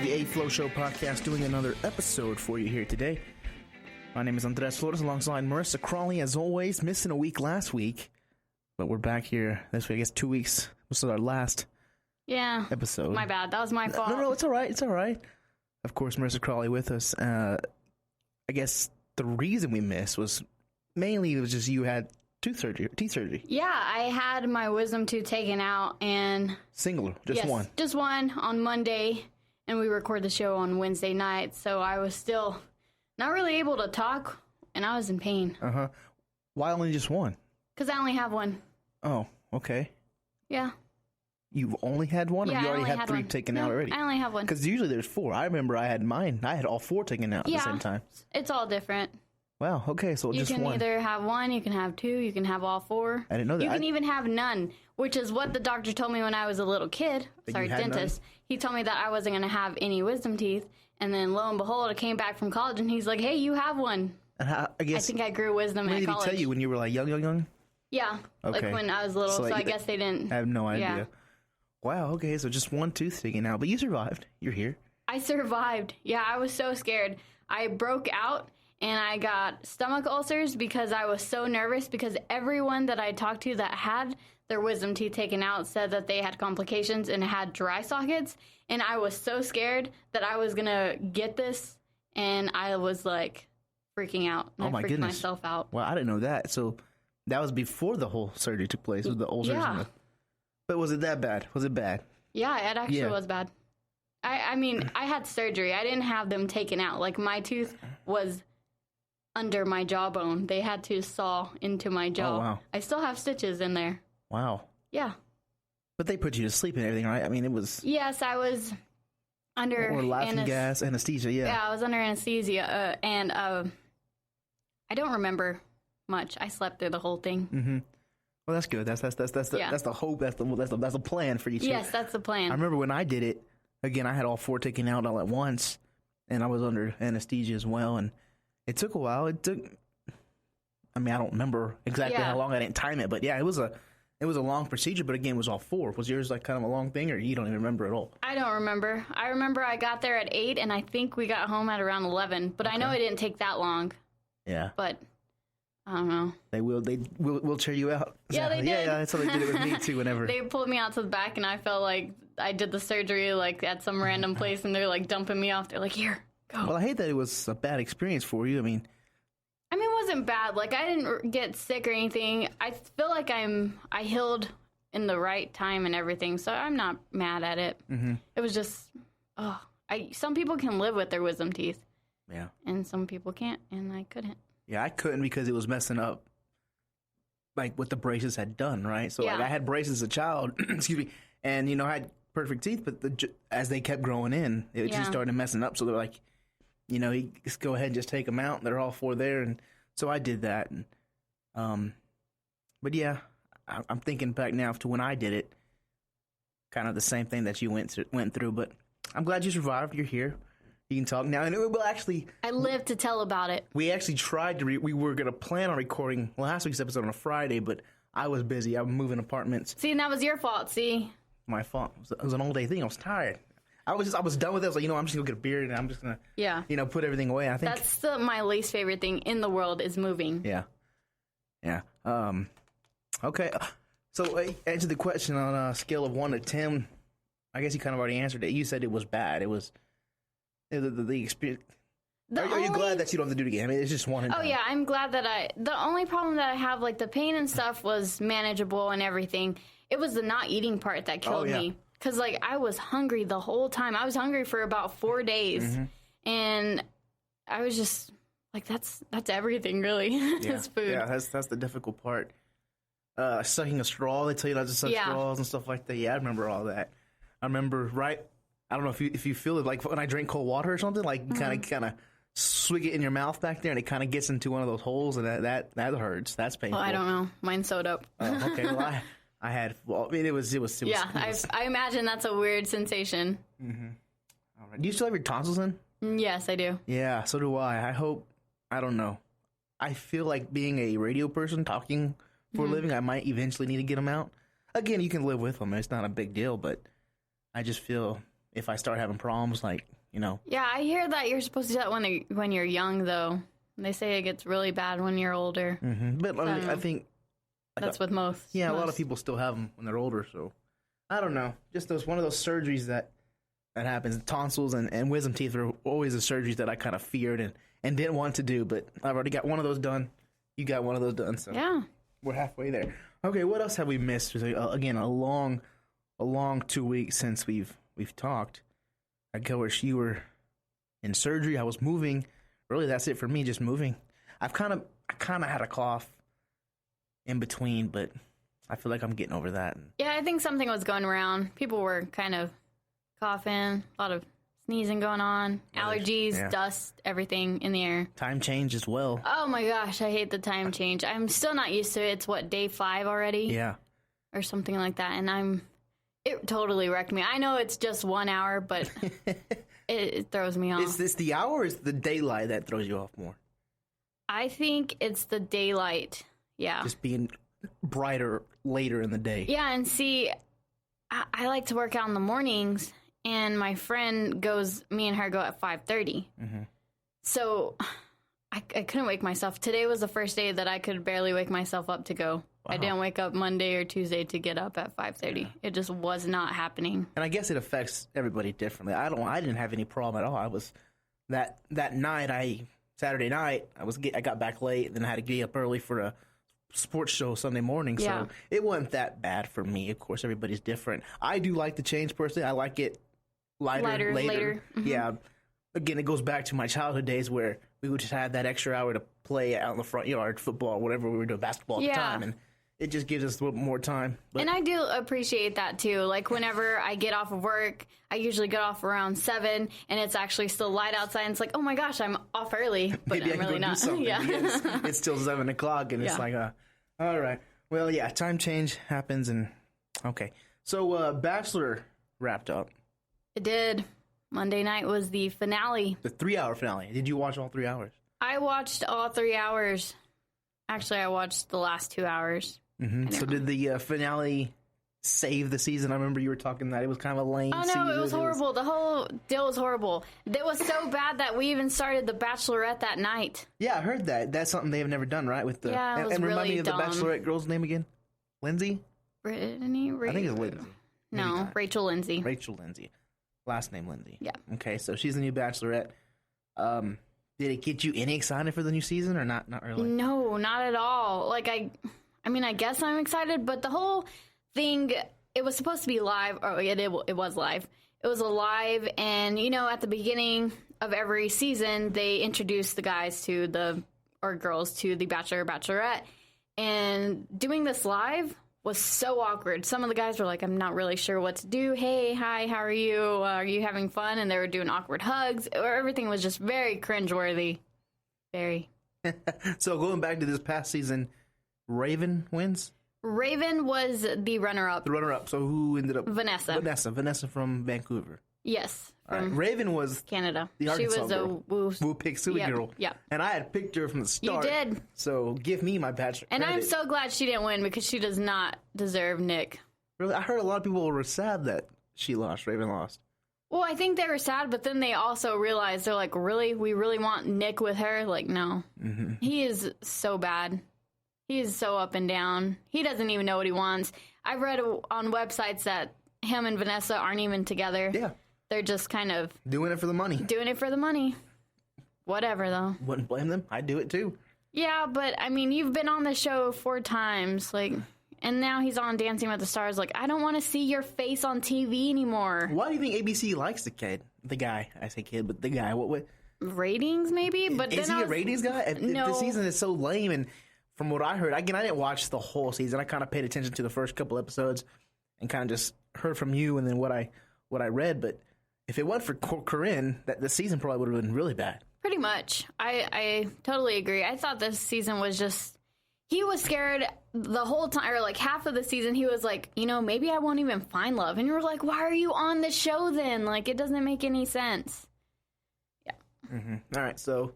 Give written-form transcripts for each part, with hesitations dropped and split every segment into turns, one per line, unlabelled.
the A-Flow Show podcast, doing another episode for you here today. My name is Andres Flores, alongside Marissa Crawley, as always, missing a week last week. But we're back here this week, I guess 2 weeks. This is our last episode.
My bad. That was my fault.
No, it's all right. It's all right. Of course, Marissa Crawley with us. I guess the reason we missed was mainly it was just you had teeth surgery.
Yeah, I had my wisdom tooth taken out and...
Singular, just one.
Just one on Monday, and we record the show on Wednesday night, so I was still not really able to talk, and I was in pain.
Uh-huh. Why only just one?
Because I only have one.
Oh, okay.
Yeah.
You've only had one, or you already had three taken out already?
I only have one.
Because usually there's four. I remember I had mine. I had all four taken out at the same time.
It's all different.
Wow, okay, so just one.
You can either have one, you can have two, you can have all four.
I didn't know that.
You can even have none, which is what the doctor told me when I was a little kid. Sorry, dentist. None? He told me that I wasn't going to have any wisdom teeth, and then lo and behold, I came back from college, and he's like, hey, you have one.
And I
think I grew wisdom at college.
When did he tell you? When you were like young?
Yeah, okay. Like when I was little, so I guess they didn't.
I have no idea.
Yeah.
Wow, okay, so just one tooth taken out, but you survived. You're here.
I survived. Yeah, I was so scared. I broke out, and I got stomach ulcers because I was so nervous, because everyone that I talked to that had their wisdom teeth taken out said that they had complications and had dry sockets, and I was so scared that I was going to get this, and I was like freaking out.
Oh my goodness.
Myself out.
Well, I didn't know that. So that was before the whole surgery took place with the ulcers.
Yeah.
But was it that bad? Was it bad?
Yeah, it actually was bad. I mean, I had surgery. I didn't have them taken out. Like, my tooth was under my jawbone. They had to saw into my jaw.
Oh, wow.
I still have stitches in there.
Wow.
Yeah.
But they put you to sleep and everything, right? I mean, it was...
Yes, I was under...
Or laughing gas, anesthesia, yeah.
Yeah, I was under anesthesia, and I don't remember much. I slept through the whole thing.
Mm-hmm. Well, that's good. That's the hope. That's the plan for you too.
Yes, that's the plan.
I remember when I did it. Again, I had all four taken out all at once, and I was under anesthesia as well. And it took a while. I mean, I don't remember exactly how long. I didn't time it, but yeah, it was a long procedure. But again, it was all four. Was yours like kind of a long thing, or you don't even remember at all? I don't remember.
I remember I got there at 8, and I think we got home at around 11. But I know it didn't take that long.
Yeah.
But I don't know.
They will cheer you out.
Yeah, they did.
Yeah, that's how they did it with me too. Whenever
they pulled me out to the back, and I felt like I did the surgery like at some random place, and they're like dumping me off. They're like, "Here, go."
Well, I hate that it was a bad experience for you. I mean,
it wasn't bad. Like, I didn't get sick or anything. I feel like I healed in the right time and everything, so I'm not mad at it. Mm-hmm. It was just, some people can live with their wisdom teeth.
Yeah.
And some people can't, and I couldn't.
Yeah, I couldn't because it was messing up, like, what the braces had done, right? So, like, I had braces as a child, excuse me, and, I had perfect teeth, but as they kept growing in, it just started messing up. So they're like, you just go ahead and just take them out. They're all four there, and so I did that. And, but yeah, I'm thinking back now to when I did it, kind of the same thing that you went through. But I'm glad you survived. You're here. You can talk now, and I
lived to tell about it.
We actually tried to. We were going to plan on recording last week's episode on a Friday, but I was busy. I was moving apartments.
See, and that was your fault. See,
my fault. It was an all day thing. I was tired. I was done with it. I was like, I'm just gonna go get a beer, and I'm just gonna, put everything away. I think
that's my least favorite thing in the world is moving.
Yeah. Okay. So answer the question on a scale of 1 to 10. I guess you kind of already answered it. You said it was bad. It was. The experience. Are you glad that you don't have to do it again? I mean, it's just one.
Yeah, I'm glad that the only problem that I have, like the pain and stuff, was manageable and everything. It was the not eating part that killed me. Because, like, I was hungry the whole time. I was hungry for about 4 days. And I was just, like, that's everything, really. That's food.
Yeah, that's the difficult part. Sucking a straw. They tell you not to suck straws and stuff like that. Yeah, I remember all that. I remember, I don't know if you feel it, like when I drink cold water or something, like you kind of swig it in your mouth back there, and it kind of gets into one of those holes, and that hurts. That's painful.
Well, I don't know. Mine sewed up.
Okay. Well, I had. Well, I mean, it was.
Yeah, I imagine that's a weird sensation.
Mm-hmm. All right. Do you still have your tonsils in?
Yes, I do.
Yeah, so do I. I hope. I don't know. I feel like being a radio person talking for a living, I might eventually need to get them out. Again, you can live with them. It's not a big deal, but I just feel if I start having problems, like, you know.
Yeah, I hear that you're supposed to do that when you're young, though. They say it gets really bad when you're older.
Mm-hmm. But I think
that's with most.
Yeah, a lot of people still have them when they're older. So I don't know. Just one of those surgeries that happens. Tonsils and wisdom teeth are always the surgeries that I kind of feared and didn't want to do. But I've already got one of those done. You got one of those done. So
yeah,
we're halfway there. Okay, what else have we missed? Again, a long 2 weeks since we've talked. I covered you were in surgery. I was moving. Really, that's it for me, just moving. I kind of had a cough in between, but I feel like I'm getting over that.
Yeah, I think something was going around. People were kind of coughing, a lot of sneezing going on, allergies, dust, everything in the air.
Time change as well.
Oh my gosh, I hate the time change. I'm still not used to it. It's day 5 already?
Yeah.
Or something like that, and it totally wrecked me. I know it's just 1 hour, but it throws me off.
Is the hour or is the daylight that throws you off more?
I think it's the daylight. Yeah.
Just being brighter later in the day.
Yeah, and see, I like to work out in the mornings, and my friend me and her go at 5:30. Mm-hmm. So I couldn't wake myself. Today was the first day that I could barely wake myself up to go. Wow. I didn't wake up Monday or Tuesday to get up at 5:30. Yeah. It just was not happening.
And I guess it affects everybody differently. I didn't have any problem at all. I was that night, Saturday night, I got back late, and then I had to get up early for a sports show Sunday morning. Yeah. So it wasn't that bad for me. Of course, everybody's different. I do like the change personally. I like it lighter. Mm-hmm. Yeah. Again, it goes back to my childhood days where we would just have that extra hour to play out in the front yard, football, whatever we were doing, basketball at the time, and it just gives us a little more time. But,
and I do appreciate that, too. Like, whenever I get off of work, I usually get off around 7, and it's actually still light outside, and it's like, oh, my gosh, I'm off early, but
maybe
I'm
I can
really
go
not.
Do something. Yeah. It's still 7 o'clock, and it's like, all right. Well, yeah, time change happens, and okay. So, Bachelor wrapped up.
It did. Monday night was the finale.
The 3-hour finale. Did you watch all 3 hours?
I watched all 3 hours. Actually, I watched the last 2 hours.
Mm-hmm. So did the finale save the season? I remember you were talking that it was kind of a lame season.
Oh, no, it was horrible. The whole deal was horrible. It was so bad that we even started The Bachelorette that night.
Yeah, I heard that. That's something they've never done, right? With the
yeah, it was
and
really
remind me of
dumb.
The Bachelorette girl's name again? Lindsay?
Brittany?
I think it's Lindsay.
No, Rachel Lindsay.
Rachel Lindsay. Last name Lindsay.
Yeah.
Okay, so she's the new Bachelorette. Did it get you any excited for the new season or not? Not really.
No, not at all. Like I mean, I guess I'm excited, but the whole thing, it was supposed to be live. Oh, it was live. It was a live, and at the beginning of every season, they introduce the guys or girls to the Bachelor or Bachelorette, and doing this live was so awkward. Some of the guys were like, I'm not really sure what to do. Hey, hi, how are you? Are you having fun? And they were doing awkward hugs. Everything was just very cringeworthy. Very.
So going back to this past season, Raven wins?
Raven was the runner-up.
The runner-up. So who ended up?
Vanessa.
Vanessa from Vancouver.
Yes.
From Raven was
Canada.
The Arkansas
she was
girl. Woo picked Suey girl.
Yeah.
And I had picked her from the start.
You did.
So give me my Bachelor
and
credit.
I'm so glad she didn't win because she does not deserve Nick.
Really? I heard a lot of people were sad that she lost. Raven lost.
Well, I think they were sad, but then they also realized, they're like, really? We really want Nick with her? Like, no. Mm-hmm. He is so bad. He is so up and down. He doesn't even know what he wants. I've read on websites that him and Vanessa aren't even together.
Yeah.
They're just kind of...
doing it for the money.
Doing it for the money. Whatever, though.
Wouldn't blame them. I'd do it, too.
Yeah, but, I mean, you've been on the show 4 times, like... And now he's on Dancing with the Stars. Like, I don't want to see your face on TV anymore.
Why do you think ABC likes the kid? The guy. I say kid, but the guy. What?
Ratings, maybe? But
is he a ratings guy?
No.
The season is so lame, and from what I heard, again, I didn't watch the whole season. I kind of paid attention to the first couple episodes and kind of just heard from you and then what I read. But if it wasn't for Corinne, the season probably would have been really bad.
Pretty much. I totally agree. I thought this season was just... He was scared the whole time, or like half of the season. He was like, maybe I won't even find love. And you were like, why are you on the show then? Like, it doesn't make any sense. Yeah.
Mm-hmm. All right, so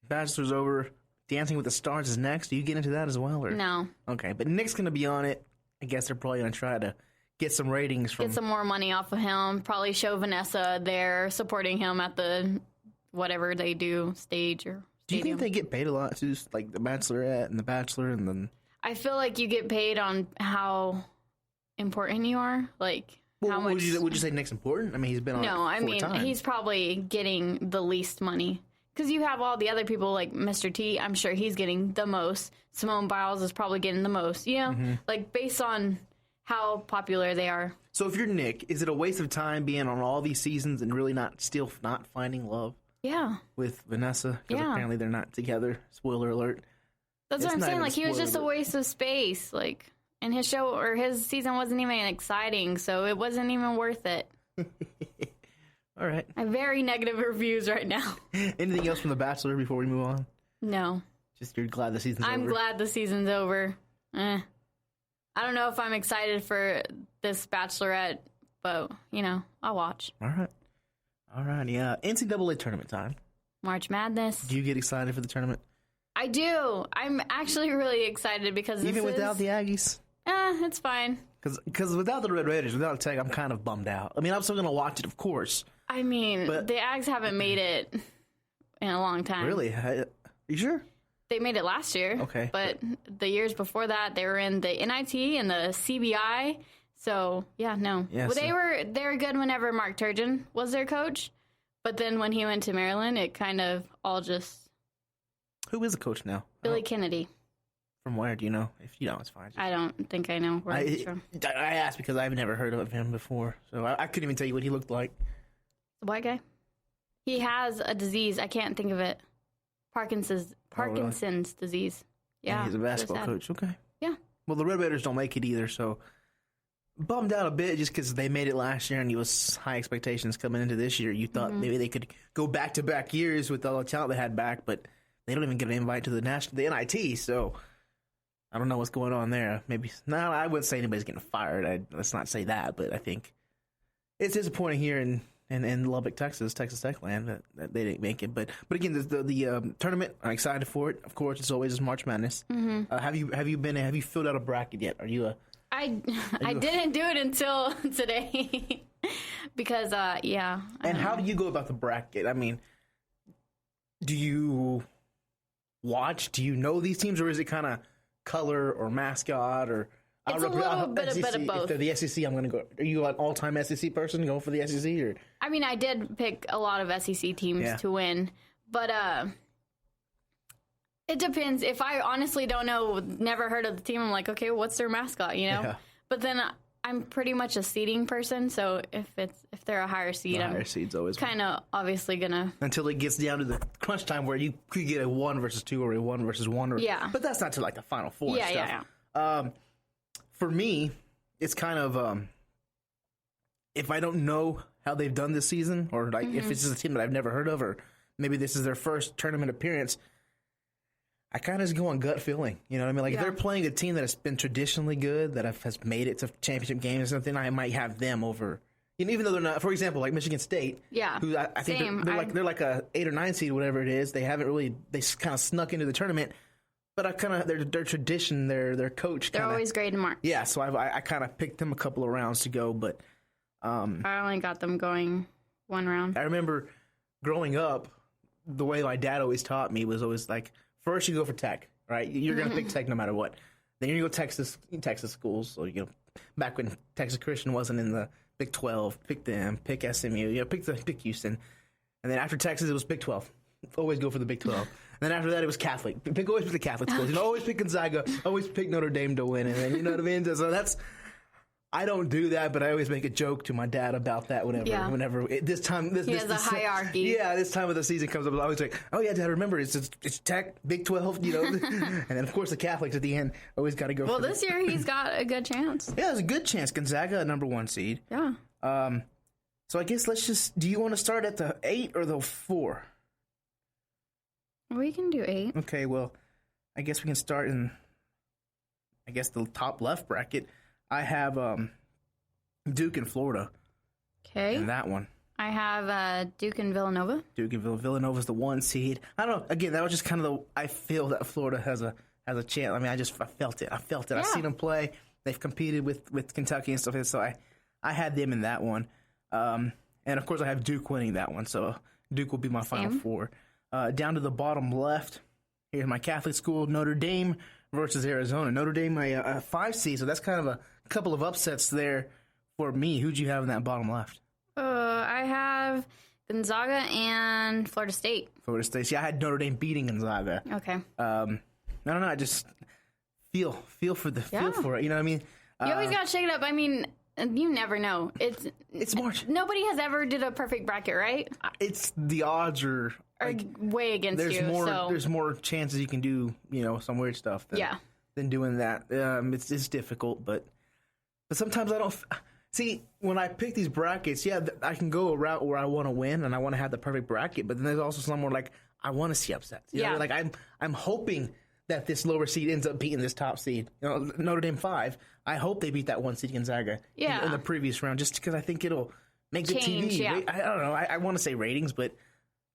Bachelor's over. Dancing with the Stars is next. Do you get into that as well? Or?
No.
Okay, but Nick's going to be on it. I guess they're probably going to try to get some ratings from.
Get some more money off of him. Probably show Vanessa there supporting him at the whatever they do stage or.
Do you think they get paid a lot too, like the Bachelorette and the Bachelor, and then?
I feel like you get paid on how important you are, like how much.
Would you say Nick's important? I mean, he's been on.
No, I mean
times.
He's probably getting the least money because you have all the other people like Mr. T. I'm sure he's getting the most. Simone Biles is probably getting the most. You know, like based on how popular they are.
So if you're Nick, is it a waste of time being on all these seasons and really not finding love?
Yeah.
With Vanessa, because apparently they're not together. Spoiler alert.
That's what I'm saying. Like, he was just a waste of space. Like, and his show or his season wasn't even exciting, so it wasn't even worth it.
All right.
I have very negative reviews right now.
Anything else from The Bachelor before we move on?
No.
Just you're glad the season's over?
I'm glad the season's over. I don't know if I'm excited for this Bachelorette, but, you know, I'll watch.
All right. All right, yeah. NCAA tournament time.
March Madness.
Do you get excited for the tournament?
I do. I'm actually really excited because
even without the Aggies?
It's fine.
Because without the Red Raiders, without Tech, I'm kind of bummed out. I mean, I'm still going to watch it, of course.
I mean, but the Ags haven't made it in a long time.
Really? Are you sure?
They made it last year.
Okay.
But the years before that, they were in the NIT and the CBI. So, yeah, no.
Yeah,
well, they were good whenever Mark Turgeon was their coach. But then when he went to Maryland, it kind of all just...
Who is the coach now?
Billy Kennedy.
From where? Do you know? If you know, it's fine.
I don't think I know where he's from.
I asked because I've never heard of him before. So I couldn't even tell you what he looked like.
The white guy? He has a disease. I can't think of it. Parkinson's disease. Yeah.
And he's a basketball coach. Okay.
Yeah.
Well, the Red Raiders don't make it either, so bummed out a bit just because they made it last year and it was high expectations coming into this year. You thought maybe they could go back-to-back years with all the talent they had back, but they don't even get an invite to the NIT, so I don't know what's going on there. I wouldn't say anybody's getting fired. Let's not say that, but I think it's disappointing here in Lubbock, Texas Tech land that they didn't make it. But again, the tournament, I'm excited for it. Of course, it's always March Madness. Mm-hmm. Have you filled out a bracket yet? Are you a...
I didn't do it until today because yeah.
And how do you go about the bracket? I mean, do you watch? Do you know these teams, or is it kind of color or mascot or?
It's a little bit of both.
If they're the SEC, I'm going to go. Are you an all-time SEC person going for the SEC, or?
I mean, I did pick a lot of SEC teams to win, but it depends. If I honestly don't know, never heard of the team, I'm like, okay, what's their mascot, you know? Yeah. But then I'm pretty much a seeding person, so if they're a higher seed,
higher seed's always
kind of obviously gonna
until it gets down to the crunch time where you could get a 1 versus 2 or a 1 versus 1, or but that's not to like the Final Four and stuff. Yeah. For me, it's kind of if I don't know how they've done this season, or like if this is a team that I've never heard of, or maybe this is their first tournament appearance, I kind of just go on gut feeling. You know what I mean? Like if they're playing a team that has been traditionally good, that has made it to championship games or something, I might have them over. You know, even though they're not, for example, like Michigan State.
Yeah.
Who I think they're like a 8 or 9 seed, whatever it is. They haven't really, they kind of snuck into the tournament. But I kind of their tradition, their coach.
They're always great in March.
Yeah, so I kind of picked them a couple of rounds to go, but
I only got them going 1 round.
I remember growing up, the way my dad always taught me was always like, first you go for Tech, right? You're gonna pick Tech no matter what. Then you go Texas schools. So back when Texas Christian wasn't in the Big 12, pick them, pick SMU, pick Houston, and then after Texas it was Big 12. Always go for the Big 12. And then after that, it was Catholic. Always pick the Catholic schools. Always pick Gonzaga. Always pick Notre Dame to win. And then, you know what I mean? So I don't do that, but I always make a joke to my dad about that whenever this time.
He has a hierarchy.
Yeah, this time of the season comes up, I always like, oh yeah, Dad, remember, it's Tech, Big 12, you know? And then, of course, the Catholics at the end always got to go
Well, this year he's got a good chance.
Yeah, there's a good chance. Gonzaga, a number 1 seed.
Yeah.
So I guess do you want to start at the 8 or the 4?
We can do 8.
Okay, well, I guess we can start in, the top left bracket. I have Duke and Florida.
Okay.
In that one.
I have Duke and Villanova.
Villanova's the 1 seed. I don't know. Again, that was just kind of I feel that Florida has a chance. I mean, I felt it.
Yeah.
I seen them play. They've competed with Kentucky and stuff. So I had them in that one. And of course, I have Duke winning that one. So Duke will be my Final Four. Down to the bottom left, here's my Catholic school, Notre Dame versus Arizona. Notre Dame, my 5 seed. So that's kind of a couple of upsets there for me. Who'd you have in that bottom left?
I have Gonzaga and Florida State.
Florida State. See, I had Notre Dame beating Gonzaga.
Okay.
I don't know. I just feel for it. You know what I mean?
You always got to shake it up. I mean, you never know.
It's March.
Nobody has ever did a perfect bracket, right?
It's the odds are
way against you.
There's more chances you can do, some weird stuff than doing that. It's difficult, but sometimes I don't. See, when I pick these brackets, I can go a route where I want to win and I want to have the perfect bracket, but then there's also somewhere like I want to see upsets. You know? Like I'm hoping that this lower seed ends up beating this top seed. Notre Dame 5. I hope they beat that 1 seed Gonzaga in the previous round, just because I think it'll make good TV.
Yeah.
I don't know. I want to say ratings, but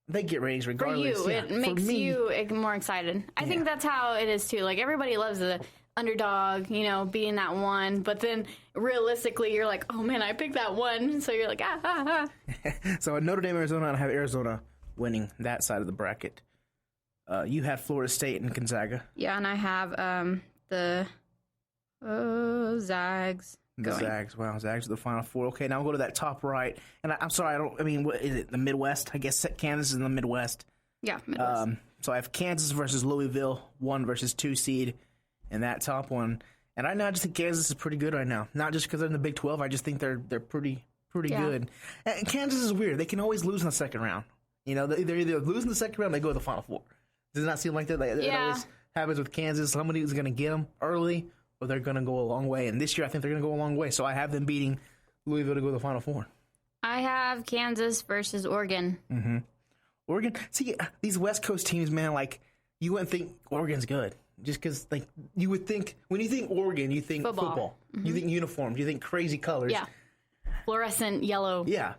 they get ratings regardless.
For you, it makes you more excited. I think that's how it is too. Like everybody loves the underdog, being that one, but then realistically you're like, oh man, I picked that one, so you're like
So Notre Dame, Arizona, I have Arizona winning that side of the bracket. You had Florida State and Gonzaga.
Yeah, and I have the Zags going.
Zags, wow, Zags are the Final Four. Okay, now we'll go to that top right, and I'm sorry, what is it, the Midwest? I guess Kansas is in the Midwest.
Yeah, Midwest.
So I have Kansas versus Louisville, 1 versus 2 seed. In that top one, and right now I just think Kansas is pretty good right now. Not just because they're in the Big 12, I just think they're pretty good. And Kansas is weird; they can always lose in the second round. They're either lose in the second round, or they go to the Final Four. Does it not seem like that? It always happens with Kansas. Somebody is going to get them early, or they're going to go a long way. And this year, I think they're going to go a long way. So I have them beating Louisville to go to the Final Four.
I have Kansas versus Oregon.
Mm-hmm. Oregon. See, these West Coast teams, man. Like you wouldn't think Oregon's good. Just because, you would think, when you think Oregon, you think football. Mm-hmm. You think uniforms. You think crazy colors.
Yeah. Fluorescent yellow.
Yeah.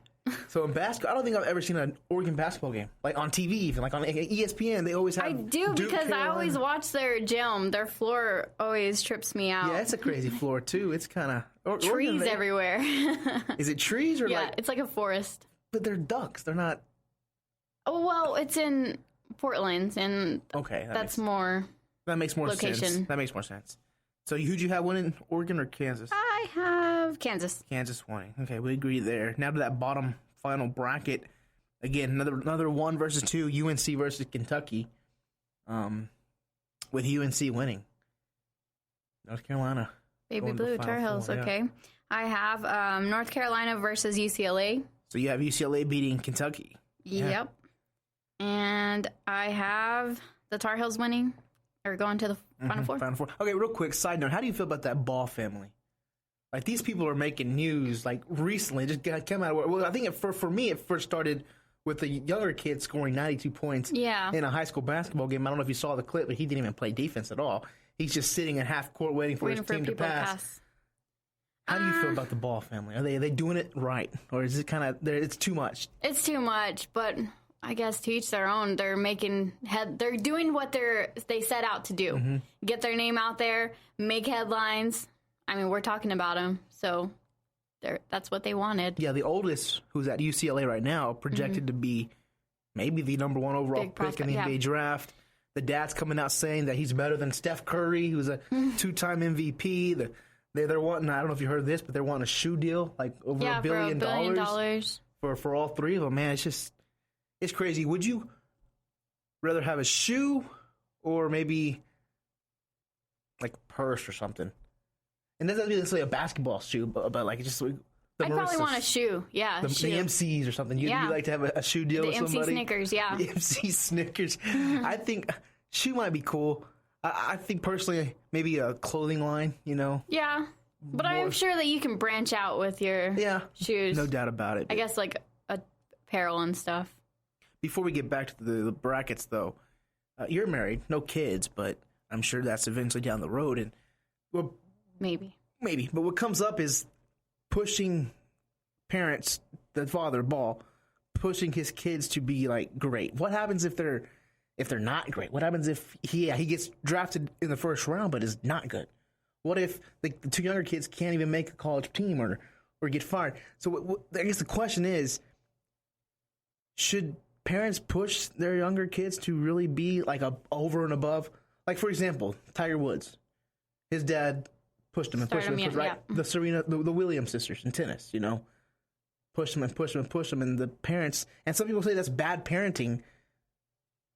So in basketball, I don't think I've ever seen an Oregon basketball game. Like on TV, even. Like on ESPN, they always have
I do,
Duke,
because
Carolina.
I always watch their gym. Their floor always trips me out.
Yeah, it's a crazy floor, too. It's kind of...
Trees everywhere.
Is it trees or
Yeah, it's like a forest.
But they're ducks. They're not...
Oh, well, it's in Portland, and that's more...
That makes more
location.
Sense. That makes more sense. So who'd you have winning, Oregon or Kansas?
I have Kansas.
Kansas winning. Okay, we agree there. Now to that bottom final bracket. Again, another 1 versus 2, UNC versus Kentucky. With UNC winning. North Carolina.
Baby Blue, Tar Heels, okay. Yeah. I have North Carolina versus UCLA.
So you have UCLA beating Kentucky.
Yep. Yeah. And I have the Tar Heels winning. Or going to the Final Four.
Final Four. Okay, real quick, side note. How do you feel about that Ball family? Like, these people are making news, recently. Just came out of... Well, I think for me, it first started with the younger kid scoring 92 points in a high school basketball game. I don't know if you saw the clip, but he didn't even play defense at all. He's just sitting at half court waiting for his team to pass. How do you feel about the Ball family? Are they doing it right? Or is it kind of... It's too much?
It's too much, but... I guess to each their own. They're they're doing what they set out to do. Mm-hmm. Get their name out there, make headlines. I mean, we're talking about them, so that's what they wanted.
Yeah, the oldest, who's at UCLA right now, projected to be maybe the number 1 overall pick in the NBA draft. The dad's coming out saying that he's better than Steph Curry, who's a 2-time MVP. They're wanting, I don't know if you heard this, but they're wanting a shoe deal, like over $1 billion for all 3 of them. Man, it's crazy. Would you rather have a shoe or maybe like a purse or something? And it doesn't be necessarily a basketball shoe, but like just the
I'd probably want a shoe. Yeah,
the MCs or something. You'd like to have a shoe deal with somebody.
The MC Snickers, yeah.
The MC Snickers. I think shoe might be cool. I think personally maybe a clothing line.
Yeah, but I'm sure that you can branch out with your shoes.
No doubt about it.
I guess like apparel and stuff.
Before we get back to the brackets, though, you're married, no kids, but I'm sure that's eventually down the road. And
maybe.
But what comes up is pushing parents, the father, Ball, pushing his kids to be great. What happens if they're not great? What happens if he gets drafted in the first round but is not good? What if the two younger kids can't even make a college team or get fired? So I guess the question is, should parents push their younger kids to really be like a over and above? Like, for example, Tiger Woods. His dad pushed him and pushed him, right? Yeah. The Williams sisters in tennis, you know, pushed him and pushed him and pushed him, and the parents. And some people say that's bad parenting,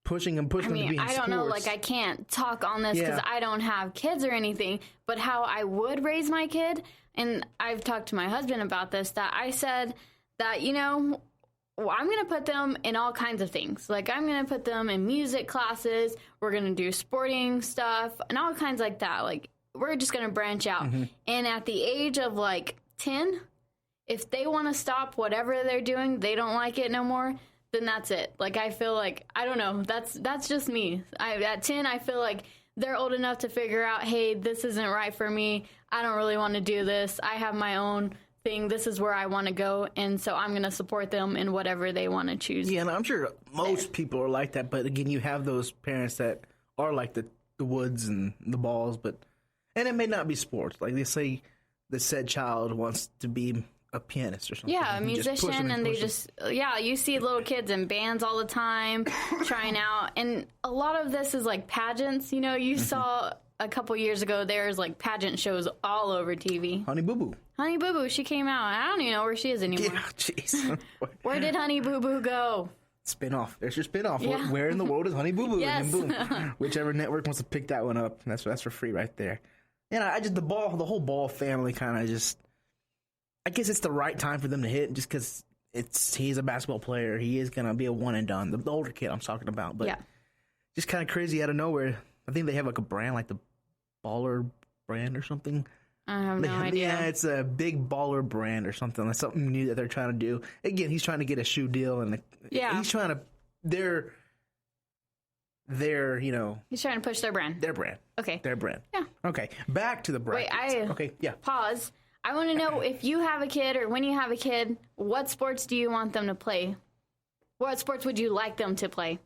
pushing them to be in
I don't know. Like, I can't talk on this because I don't have kids or anything. But how I would raise my kid, and I've talked to my husband about this. That I said that, you know, I'm going to put them in all kinds of things. Like, I'm going to put them in music classes. We're going to do sporting stuff and all kinds like that. Like, we're just going to branch out. Mm-hmm. And at the age of, like, 10, if they want to stop whatever they're doing, they don't like it no more, then that's it. Like, I feel like, I don't know. That's just me. At 10, I feel like they're old enough to figure out, hey, this isn't right for me. I don't really want to do this. I have my own thing. This is where I want to go, and so I'm going to support them in whatever they want to choose.
Yeah, and I'm sure most people are like that, but again, you have those parents that are like the Woods and the Balls, and it may not be sports. Like, they say the said child wants to be a pianist or something.
Yeah, a musician, and they just, you see little kids in bands all the time trying out, and a lot of this is like pageants. You know, you saw a couple years ago, there's like pageant shows all over TV.
Honey Boo Boo,
she came out. I don't even know where she is anymore.
Yeah, jeez.
Where did Honey Boo Boo go?
Spinoff. There's your spinoff.
Yeah.
Where in the world is Honey Boo Boo?
Yes.
And boom, whichever network wants to pick that one up, that's for free right there. And I just the whole Ball family kind of just. I guess it's the right time for them to hit, just because he's a basketball player. He is gonna be a one and done. The older kid I'm talking about, but just kind of crazy out of nowhere. I think they have like a brand, like the Baller brand or something.
I have no idea.
Yeah, it's a big Baller brand or something. That's something new that they're trying to do. Again, he's trying to get a shoe deal, and he's trying to. They're you know.
He's trying to push their brand.
Their brand.
Okay.
Their brand.
Yeah.
Okay. Back to the brand.
Okay. Yeah. Pause. I want to know, if you have a kid or when you have a kid, what sports do you want them to play? What sports would you like them to play?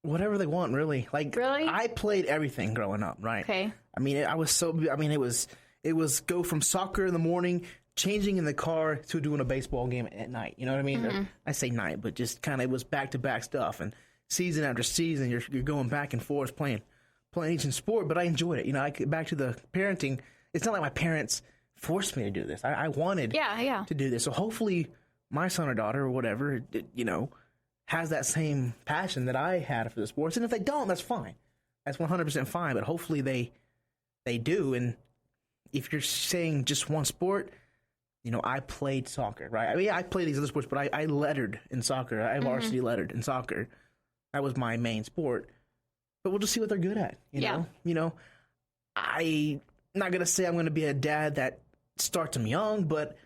Whatever they want, really. Like,
really?
I played everything growing up, right?
Okay.
I mean, it was go from soccer in the morning, changing in the car, to doing a baseball game at night. You know what I mean? Mm-hmm. I say night, but just kind of, it was back-to-back stuff. And season after season, you're going back and forth playing each sport, but I enjoyed it. You know, back to the parenting, it's not like my parents forced me to do this. I wanted to do this. So hopefully my son or daughter or whatever, you know, has that same passion that I had for the sports. And if they don't, that's fine. That's 100% fine. But hopefully they do. And if you're saying just one sport, you know, I played soccer, right? I mean, I played these other sports, but I lettered in soccer. I varsity lettered in soccer. That was my main sport. But we'll just see what they're good at, you know? You know, I'm not going to say I'm going to be a dad that starts them young, but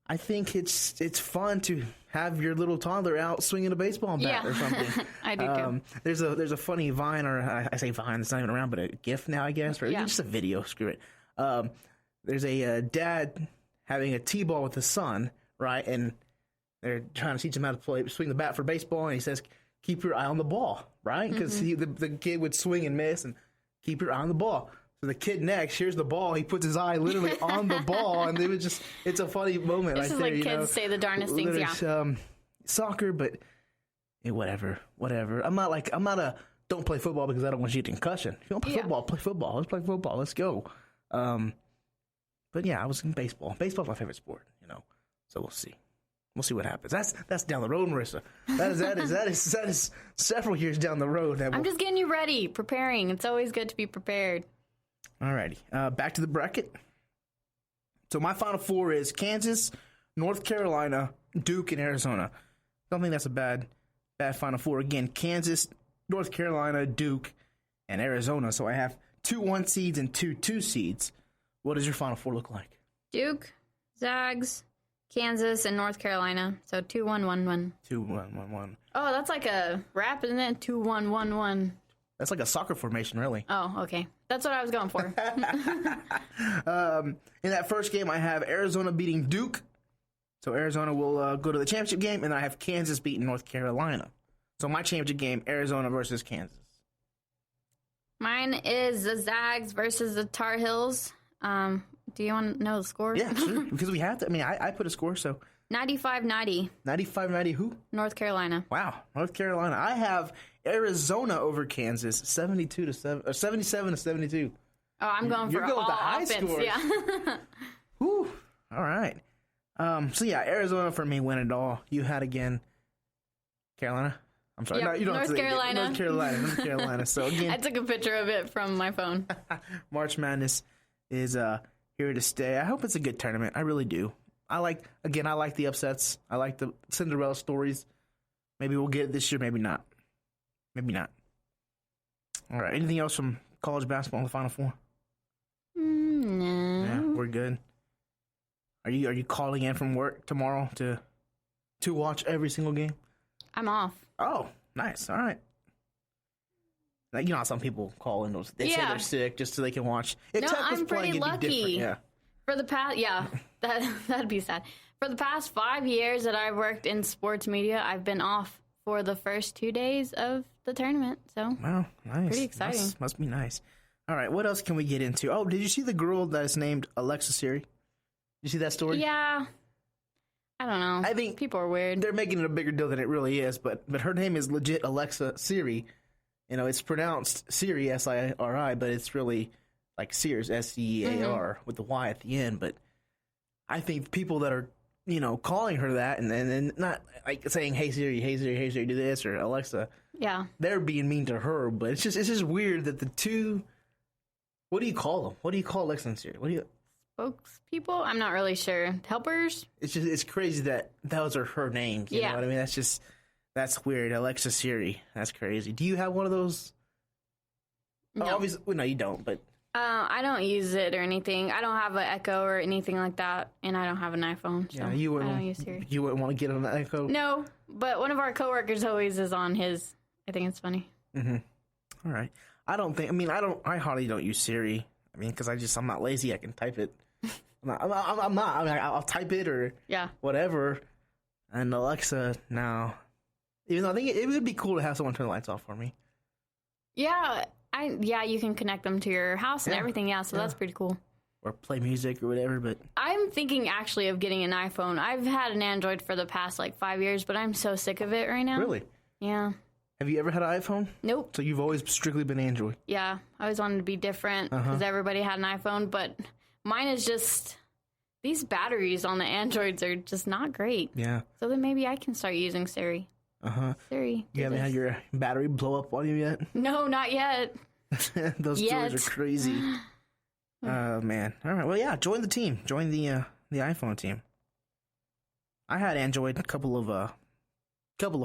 I think it's fun to have your little toddler out swinging a baseball bat or something.
I do too.
There's a funny Vine, or I say Vine, it's not even around, but a GIF now, I guess, or just a video, screw it. There's a dad having a T-ball with his son, right? And they're trying to teach him how to swing the bat for baseball, and he says, keep your eye on the ball, right? Because the kid would swing and miss, and keep your eye on the ball. So the kid next here's the ball. He puts his eye literally on the ball, and it's a funny moment.
This is like kids say the darndest things,
soccer, but whatever. I'm not a don't play football because I don't want you to get concussion. If you don't play football, play football. Let's play football. Let's go. But yeah, I was in baseball. Baseball's my favorite sport, you know. So we'll see. We'll see what happens. That's down the road, Marissa. That is several years down the road.
I'm just getting you ready, preparing. It's always good to be prepared.
Alrighty, back to the bracket. So my Final Four is Kansas, North Carolina, Duke, and Arizona. I don't think that's a bad Final Four. Again, Kansas, North Carolina, Duke, and Arizona. So I have 2 1 seeds and 2 2 seeds. What does your Final Four look like?
Duke, Zags, Kansas, and North Carolina. So 2-1-1-1.
2-1-1-1.
Oh, that's like a rap, isn't it? 2-1-1-1.
That's like a soccer formation, really.
Oh, okay. That's what I was going for.
In that first game, I have Arizona beating Duke. So Arizona will go to the championship game, and I have Kansas beating North Carolina. So my championship game, Arizona versus Kansas.
Mine is the Zags versus the Tar Heels. Do you want to know the score?
Yeah, sure. Because we have to. I mean, I put a score, so
95-90.
95-90 who?
North Carolina.
Wow, North Carolina. I have Arizona over Kansas, 77-72.
Oh, I'm going for all offense. Scores. Yeah.
Whew. All right. So yeah, Arizona for me win it all. You had again Carolina. I'm sorry.
Yep.
No, you don't
North Carolina.
North Carolina. So again,
I took a picture of it from my phone.
March Madness is here to stay. I hope it's a good tournament. I really do. I like the upsets. I like the Cinderella stories. Maybe we'll get it this year. Maybe not. Maybe not. All right. Anything else from college basketball in the Final Four?
No.
Yeah, we're good. Are you calling in from work tomorrow to watch every single game?
I'm off.
Oh, nice. All right. Like, you know how some people call in those. They say they're sick just so they can watch. If
no,
Tech was
I'm
playing,
pretty lucky.
Yeah.
For the past, that'd be sad. For the past 5 years that I've worked in sports media, I've been off for the first 2 days of the tournament. So,
wow, nice.
Pretty exciting.
Must be nice. All right, what else can we get into? Oh, did you see the girl that is named Alexa Siri? You see that story?
Yeah. I don't know.
I think
people are weird.
They're making it a bigger deal than it really is, but her name is legit Alexa Siri. You know, it's pronounced Siri, S-I-R-I, but it's really like Sears, S-E-A-R, with the Y at the end. But I think people that are, you know, calling her that and not like saying, hey Siri, do this, or Alexa.
Yeah.
They're being mean to her, but it's just weird that the two, what do you call them? What do you call Alexa and Siri? What do you...
Spokespeople? I'm not really sure. Helpers?
It's crazy that those are her names. You know what I mean? That's weird. Alexa Siri. That's crazy. Do you have one of those?
No.
Obviously, well, no, you don't, but...
I don't use it or anything. I don't have an Echo or anything like that, and I don't have an iPhone, so
you wouldn't,
I don't use Siri.
You wouldn't want to get on the Echo?
No, but one of our coworkers always is on his. I think it's funny.
Mm-hmm. All right. I hardly don't use Siri. I mean, because I'm not lazy. I can type it. I'm not. I mean, I'll type it or whatever. And Alexa, no. Even though I think it would be cool to have someone turn the lights off for me.
Yeah, you can connect them to your house and everything. Yeah, so that's pretty cool.
Or play music or whatever. But
I'm thinking actually of getting an iPhone. I've had an Android for the past 5 years, but I'm so sick of it right now.
Really?
Yeah.
Have you ever had an iPhone?
Nope.
So you've always strictly been Android?
Yeah, I always wanted to be different because everybody had an iPhone, but mine is just, these batteries on the Androids are just not great.
Yeah.
So then maybe I can start using Siri. Siri.
You haven't had your battery blow up on you yet?
No, not yet.
Those stories are crazy. Oh, man. All right. Well, yeah, join the team. Join the iPhone team. I had Android, a couple of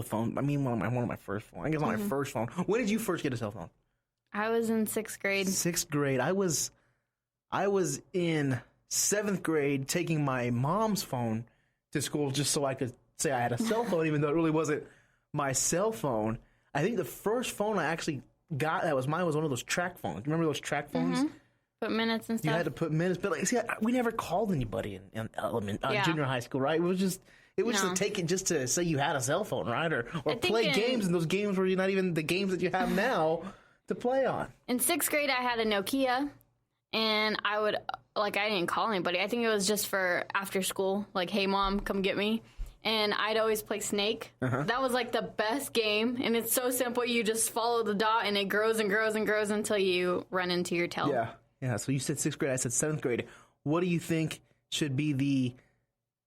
phones. I mean, one of my first phones. I guess not my first phone. When did you first get a cell phone?
I was in 6th grade.
6th grade. I was in 7th grade taking my mom's phone to school just so I could say I had a cell phone, even though it really wasn't my cell phone. I think the first phone I actually got that was mine was one of those track phones. Remember those track phones?
Put minutes and stuff.
You had to put minutes, but we never called anybody in junior high school, right? It was just to take it just to say you had a cell phone, right? Or play games, and those games were not even the games that you have now to play on.
In 6th grade, I had a Nokia, and I would, I didn't call anybody. I think it was just for after school, hey, Mom, come get me. And I'd always play Snake. That was the best game, and it's so simple. You just follow the dot, and it grows and grows and grows until you run into your tail.
Yeah. So you said 6th grade, I said 7th grade. What do you think should be the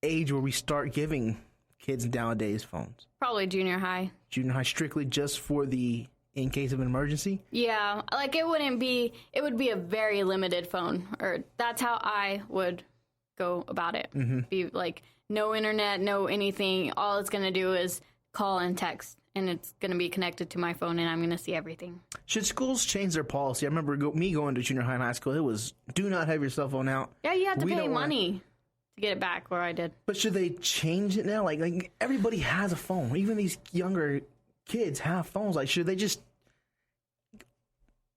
age where we start giving kids nowadays phones?
Probably junior high.
Junior high, strictly just for the in case of an emergency?
Yeah, it would be a very limited phone, or that's how I would go about it. Be no internet, no anything. All it's going to do is call and text, and it's going to be connected to my phone, and I'm going to see everything. Should
schools change their policy? I remember me going to junior high and high school. It was, do not have your cell phone out.
Yeah, you had to pay money to get it back, where I did.
But should they change it now? Everybody has a phone. Even these younger kids have phones. Should they just...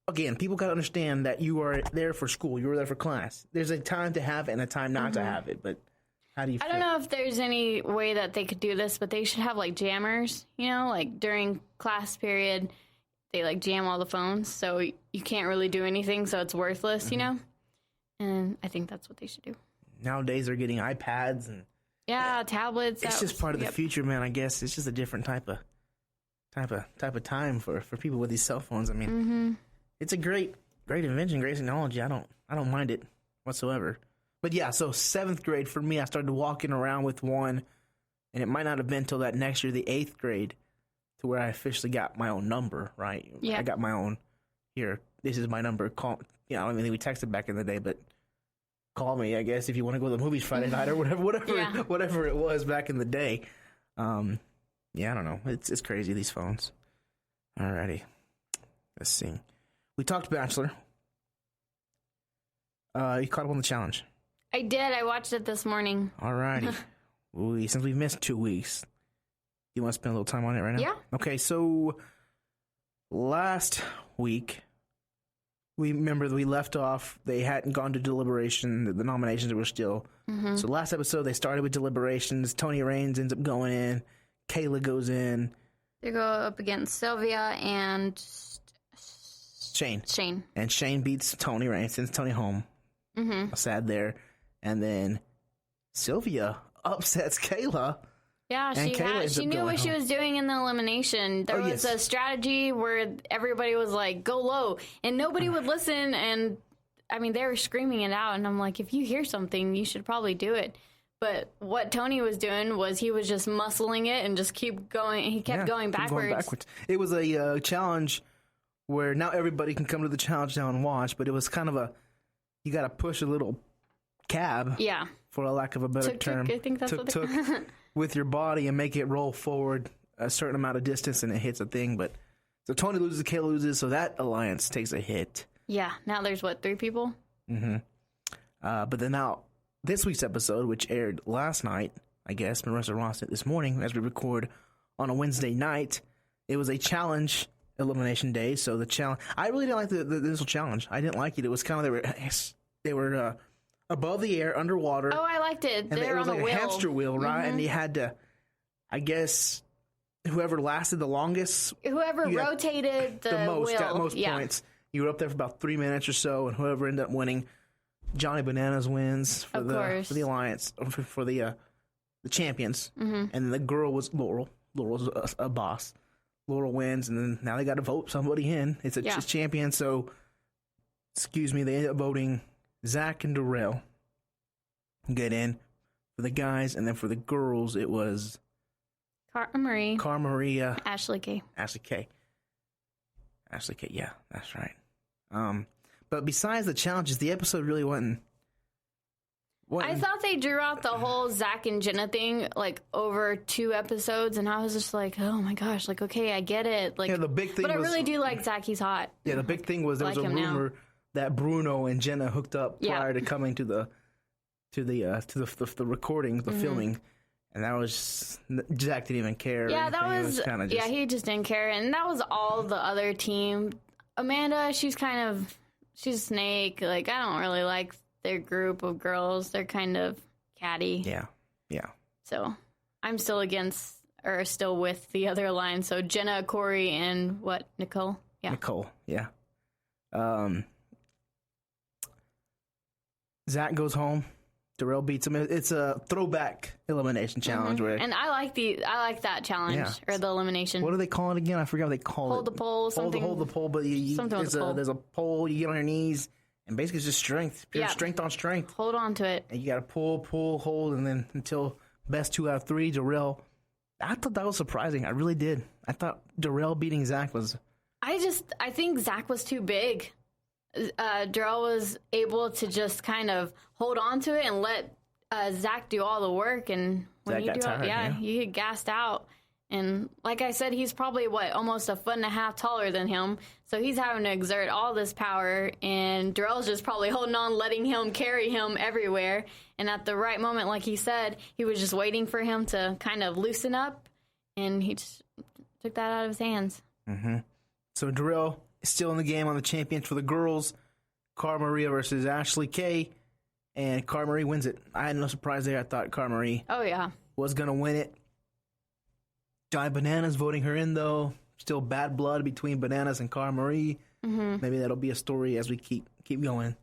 Again, people got to understand that you are there for school. You are there for class. There's a time to have it and a time not to have it, but... How do you feel?
I don't know if there's any way that they could do this, but they should have jammers, during class period. they like jam all the phones, so you can't really do anything, so it's worthless, you know? And I think that's what they should do.
Nowadays they're getting iPads and
tablets.
It's just part of the future, man. I guess it's just a different type of time for people with these cell phones. I mean, it's a great invention, great technology. I don't mind it whatsoever. But yeah, so 7th grade for me, I started walking around with one, and it might not have been until that next year, the 8th grade, to where I officially got my own number, right?
Yeah.
I got my own, here, this is my number. Call, I don't even think we texted back in the day, but call me, I guess, if you want to go to the movies Friday night or whatever it was back in the day. Yeah, I don't know. It's crazy, these phones. Alrighty. Let's see. We talked Bachelor. You caught up on the challenge.
I did. I watched it this morning.
Alrighty. Since we've missed 2 weeks, you want to spend a little time on it right now?
Yeah.
Okay, so last week, we left off, they hadn't gone to deliberation, the nominations were still. So last episode, they started with deliberations. Tony Raines ends up going in. Kayla goes in.
They go up against Sylvia and
Shane. And Shane beats Tony Raines, sends Tony home. Sad there. And then Sylvia upsets Kayla.
Yeah, she knew what she was doing in the elimination. There was a strategy where everybody was like, go low. And nobody would listen. And, I mean, they were screaming it out. And I'm like, if you hear something, you should probably do it. But what Tony was doing was he was just muscling it and just keep going. He kept going backwards.
It was a challenge where now everybody can come to the challenge now and watch. But it was kind of you got to push a little cab.
Yeah.
For a lack of a better term.
I think that's what
with your body and make it roll forward a certain amount of distance and it hits a thing. But so Tony loses, Kayla loses, so that alliance takes a hit.
Yeah. Now there's 3 people?
But then now this week's episode, which aired last night, I guess, Marissa Ross did this morning as we record on a Wednesday night, it was a challenge elimination day. So the challenge, I really didn't like the initial challenge. I didn't like it. It was kind of they were above the air, underwater.
Oh, I liked it.
And
they were
on
like
a hamster wheel, right? And you had to, I guess, whoever lasted the longest,
whoever rotated the
most,
wheel,
got most points. You were up there for about 3 minutes or so, and whoever ended up winning, Johnny Bananas wins for the alliance, for the champions. And then the girl was Laurel. Laurel's a boss. Laurel wins, and then now they got to vote somebody in. It's a champion, so they end up voting Zach and Darrell get in for the guys, and then for the girls, it was
Cara Marie,
Ashley K. Yeah, that's right. But besides the challenges, the episode really wasn't.
I thought they drew out the whole Zach and Jenna thing like over 2 episodes, and I was just like, oh my gosh, like okay, I get it. Like,
the big thing.
But I really do like Zach. He's hot.
Yeah, the big thing was there was a rumor that Bruno and Jenna hooked up prior to coming to the recording, the filming, and that was Zach didn't even care.
Yeah, that was kind of he just didn't care, and that was all the other team. Amanda, she's a snake. Like I don't really like their group of girls. They're kind of catty. Yeah. So I'm still still with the other line. So Jenna, Corey, and Nicole? Yeah.
Nicole, yeah. Zach goes home. Darrell beats him. It's a throwback elimination challenge.
And I like that challenge or the elimination.
What do they call it again? I forgot what they call it.
Hold the pole. Something.
Hold the pole, but there's a pole. You get on your knees. And basically, it's just strength, pure strength on strength.
Hold on to it.
And you got to pull, hold, and then until best 2 out of 3, Darrell. I thought that was surprising. I really did. I thought Darrell beating Zach was.
I think Zach was too big. Darrell was able to just kind of hold on to it and let Zach do all the work. And when you get gassed out. And like I said, he's probably, almost 1.5 feet taller than him. So he's having to exert all this power. And Darrell's just probably holding on, letting him carry him everywhere. And at the right moment, like he said, he was just waiting for him to kind of loosen up. And he just took that out of his hands.
So Darrell is still in the game on the champions for the girls. Cara Marie versus Ashley K. And Cara Marie wins it. I had no surprise there. I thought Cara Marie was going to win it. Johnny Bananas voting her in, though. still bad blood between Bananas and Cara Marie. Mm-hmm. Maybe that'll be a story as we keep going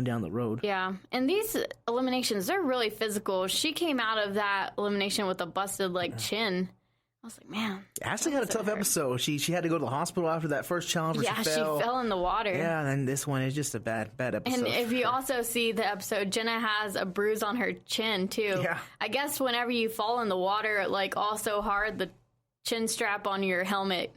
down the road.
Yeah, and these eliminations, they're really physical. She came out of that elimination with a busted chin. I was like, man.
Ashley had a tough episode. She had to go to the hospital after that first challenge.
Yeah, she fell in the water.
Yeah, and then this one is just a bad episode.
And if you also see the episode, Jenna has a bruise on her chin too.
Yeah.
I guess whenever you fall in the water, all so hard, the chin strap on your helmet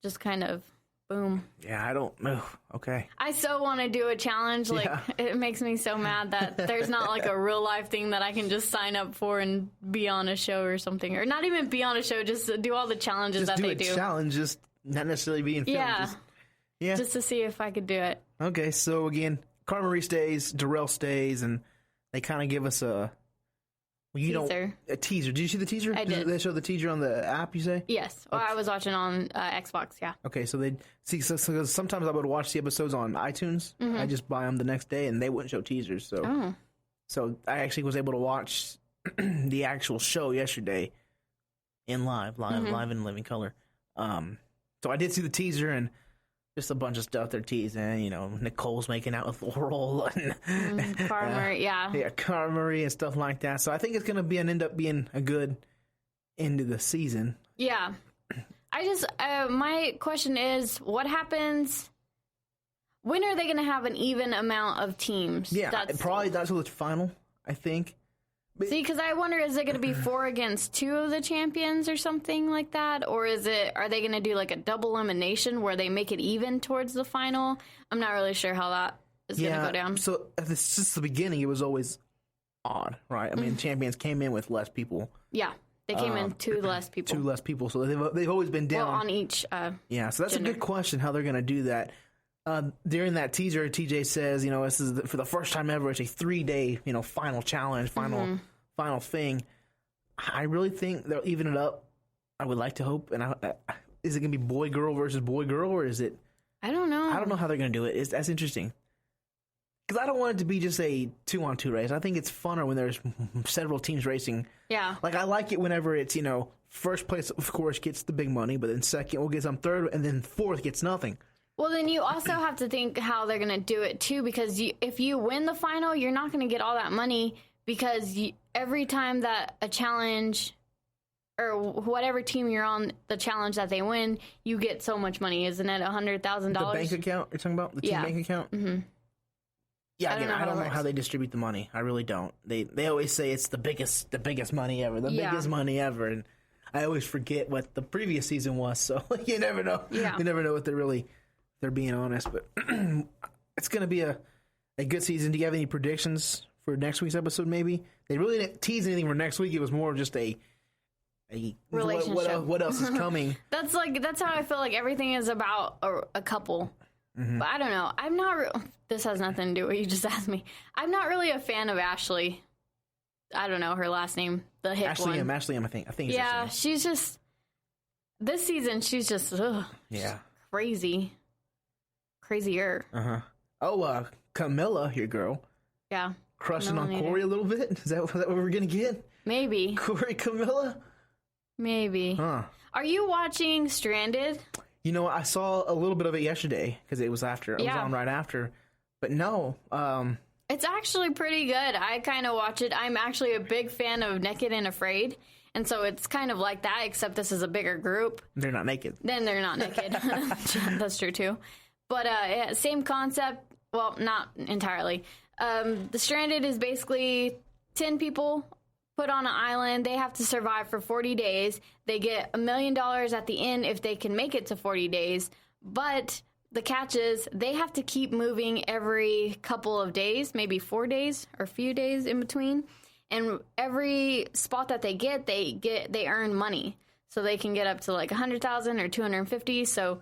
just kind of boom.
Yeah, I don't know. Okay.
I so want to do a challenge. It makes me so mad that there's not a real life thing that I can just sign up for and be on a show or something. Or not even be on a show, just do all the challenges that they do.
Just do a challenge, just not necessarily being filmed.
Yeah. Just to see if I could do it.
Okay, so again, Cara Marie stays, Darrell stays, and they kind of give us a teaser. Did you see the teaser?
I did.
They show the teaser on the app, you say?
Yes. Well, I was watching on Xbox, yeah.
Okay, so they see. So sometimes I would watch the episodes on iTunes. Mm-hmm. I just buy them the next day, and they wouldn't show teasers. So I actually was able to watch the actual show yesterday in live in living color. So I did see the teaser and just a bunch of stuff they're teasing. Nicole's making out with Laurel and
Cara Marie,
yeah, Cara Marie and stuff like that. So I think it's going to end up being a good end of the season.
Yeah, I just my question is, what happens? When are they going to have an even amount of teams?
Yeah, probably not until the final, I think.
See, because I wonder, is it going to be 4 against 2 of the champions or something like that? Or are they going to do a double elimination where they make it even towards the final? I'm not really sure how that is going to go down.
So since the beginning, it was always odd, right? I mean, champions came in with less people.
Yeah, they came in 2 less people.
2 less people, so they've always been down.
Well, on each
yeah, so that's a good question, how they're going to do that. During that teaser, TJ says, this is for the first time ever, it's a 3-day, final challenge, final thing. I really think they'll even it up. I would like to hope. And is it going to be boy girl versus boy girl, or is it?
I don't know.
I don't know how they're going to do it. That's interesting. Because I don't want it to be just a 2-on-2 race. I think it's funner when there's several teams racing.
Yeah.
I like it whenever it's first place of course gets the big money, but then second will get some, third, and then fourth gets nothing.
Well, then you also have to think how they're going to do it, too, because if you win the final, you're not going to get all that money because every time that a challenge or whatever team you're on, the challenge that they win, you get so much money. Isn't it $100,000?
The bank account you're talking about? The team bank account?
Mm-hmm.
Yeah, I don't know how they distribute the money. I really don't. They always say it's the biggest money ever, biggest money ever, and I always forget what the previous season was, so you never know.
Yeah.
You never know what they're being honest, but it's going to be a good season. Do you have any predictions for next week's episode, maybe? They really didn't tease anything for next week. It was more of just a
relationship.
What else is coming?
That's how I feel like everything is about a couple. Mm-hmm. But I don't know. I'm not... This has nothing to do with what you just asked me. I'm not really a fan of Ashley. I don't know her last name. The hip one.
Ashley M, I think.
Yeah, she's just... This season, she's just... crazy. Crazier.
Uh-huh. Oh, Camilla, your girl.
Yeah.
Crushing on Corey a little bit? Is that what we're going to get?
Maybe.
Corey, Camilla?
Maybe.
Huh.
Are you watching Stranded?
I saw a little bit of it yesterday because it was after. It was on right after. But no.
It's actually pretty good. I kind of watch it. I'm actually a big fan of Naked and Afraid. And so it's kind of like that, except this is a bigger group.
They're not naked.
Then they're not naked. That's true, too. But same concept. Well, not entirely. The Stranded is basically 10 people put on an island. They have to survive for 40 days. They get $1 million at the end if they can make it to 40 days. But the catch is they have to keep moving every couple of days, maybe 4 days or a few days in between. And every spot that they get, they earn money. So they can get up to like 100,000 or 250. So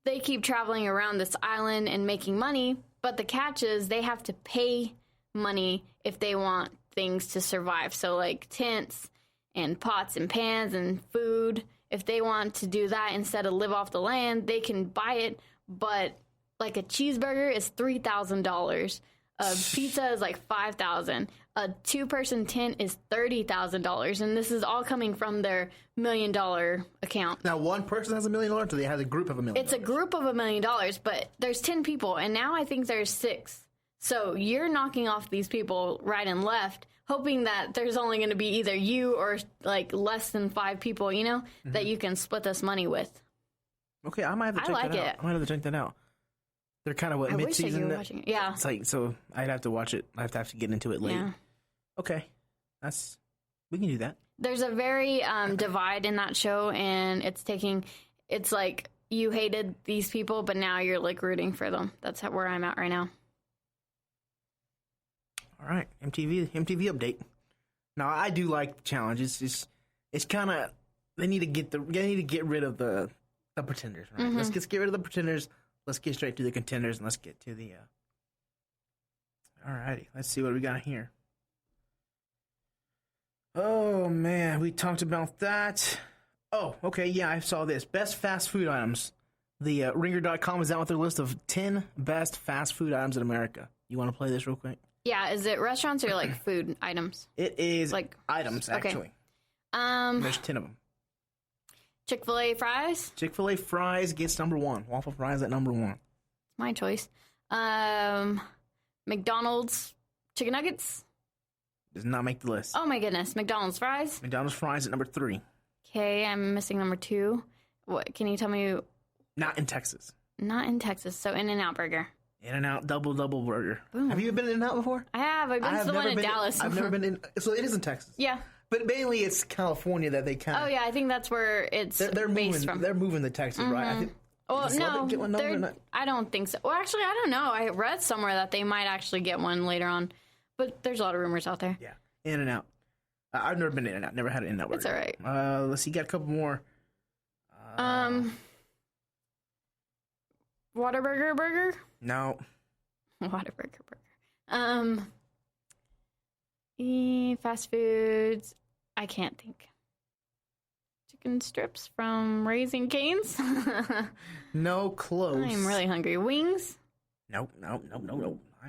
they keep traveling around this island and making money. But the catch is they have to pay money if they want things to survive. So like tents and pots and pans and food. If they want to do that instead of live off the land, they can buy it. But like a cheeseburger is $3,000. A pizza is like $5,000. A 2-person tent is $30,000, and this is all coming from their $1 million account.
Now, one person has $1 million, or they have a group of $1 million?
It's a group of $1 million, but there's 10 people, and now I think there's 6. So you're knocking off these people right and left, hoping that there's only going to be either you or like less than 5 people, you know, that you can split this money with.
Okay, I might have to check that out. I might have to check that out. They're kind of what, mid-season? I wish you were watching it. Yeah. It's like, so I'd have to watch it. I'd have to get into it late. Yeah. Okay. We can do that.
There's a very divide in that show, and it's like you hated these people, but now you're like rooting for them. That's where I'm at right now.
All right, MTV update. Now I do like the challenge. It's kind of they need to get rid of the pretenders. Right? Let's get rid of the pretenders. Let's get straight to the contenders, and let's get to the. All righty, let's see what we got here. Oh man, we talked about that. Oh, okay, yeah, I saw this. Best fast food items. The Ringer.com is out with their list of 10 best fast food items in America. You want to play this real quick?
Yeah, is it restaurants or like food items?
It is like items, actually. Okay. There's 10 of them.
Chick-fil-A fries?
Chick-fil-A fries gets number 1. Waffle fries at number 1.
My choice. McDonald's chicken nuggets?
Does not make the list.
Oh my goodness. McDonald's fries?
McDonald's fries at number 3.
Okay, I'm missing number 2. What? Can you tell me?
Not in Texas.
Not in Texas. So In-N-Out Burger.
In-N-Out double burger. Boom. Have you been in In-N-Out before?
I have. I've been to the one in Dallas.
I've never been in. So it is in Texas.
Yeah.
But mainly it's California that they kind of.
Oh yeah, I think that's where it's based from.
They're moving to Texas, right? I think.
Well, no, I don't think so. Well, actually, I don't know. I read somewhere that they might actually get one later on, but there's a lot of rumors out there.
Yeah, In-N-Out. I've never been to In-N-Out. Never had an In-N-Out burger.
It's all right.
Let's see. Got a couple more.
Whataburger burger?
No.
Whataburger burger. Fast foods. I can't think. Chicken strips from Raising Cane's?
No, close.
I'm really hungry. Wings?
Nope.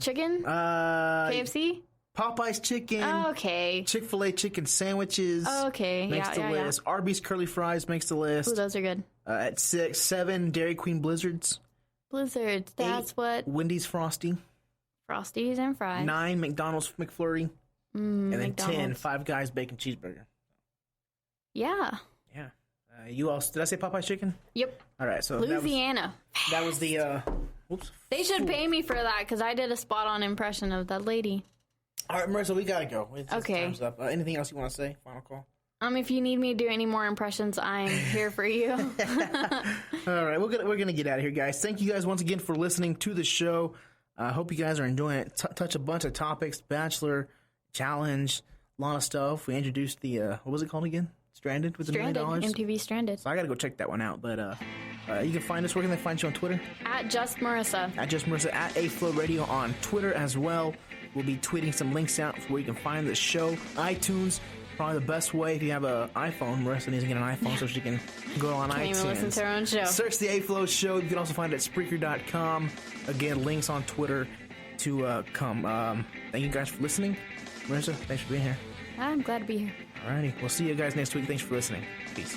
Chicken? KFC?
Popeye's chicken.
Okay.
Chick-fil-A chicken sandwiches.
Okay.
Makes the list. Yeah. Arby's curly fries makes the list.
Ooh, those are good.
At 6, 7, Dairy Queen Blizzards.
Blizzards. That's
8,
what.
Wendy's Frosty.
Frosties and fries.
9, McDonald's McFlurry. And then
McDonald's.
10, Five Guys Bacon Cheeseburger.
Yeah.
Yeah. You also did I say Popeye's chicken?
Yep.
All right. So
Louisiana.
That was the. Oops.
They should pay me for that because I did a spot-on impression of that lady.
All right, Marissa, we gotta go.
Okay.
Time's up. Anything else you want to say? Final call.
If you need me to do any more impressions, I'm here for you.
All right, we're gonna get out of here, guys. Thank you guys once again for listening to the show. I hope you guys are enjoying it. Touch a bunch of topics: Bachelor, Challenge, a lot of stuff. We introduced the what was it called again? Stranded with $1 million.
MTV Stranded.
So I gotta go check that one out. But you can find us. Where can they find you on Twitter?
At Just Marissa.
At Just Marissa. At AFlow Radio on Twitter as well. We'll be tweeting some links out where you can find the show. iTunes, probably the best way if you have an iPhone. Marissa needs to get an iPhone so she can go on iTunes.
Even listen to her own show.
Search the AFlow Show. You can also find it at Spreaker.com. Again, links on Twitter to come. Thank you guys for listening. Marissa, thanks for being here.
I'm glad to be here.
Alrighty. We'll see you guys next week. Thanks for listening. Peace.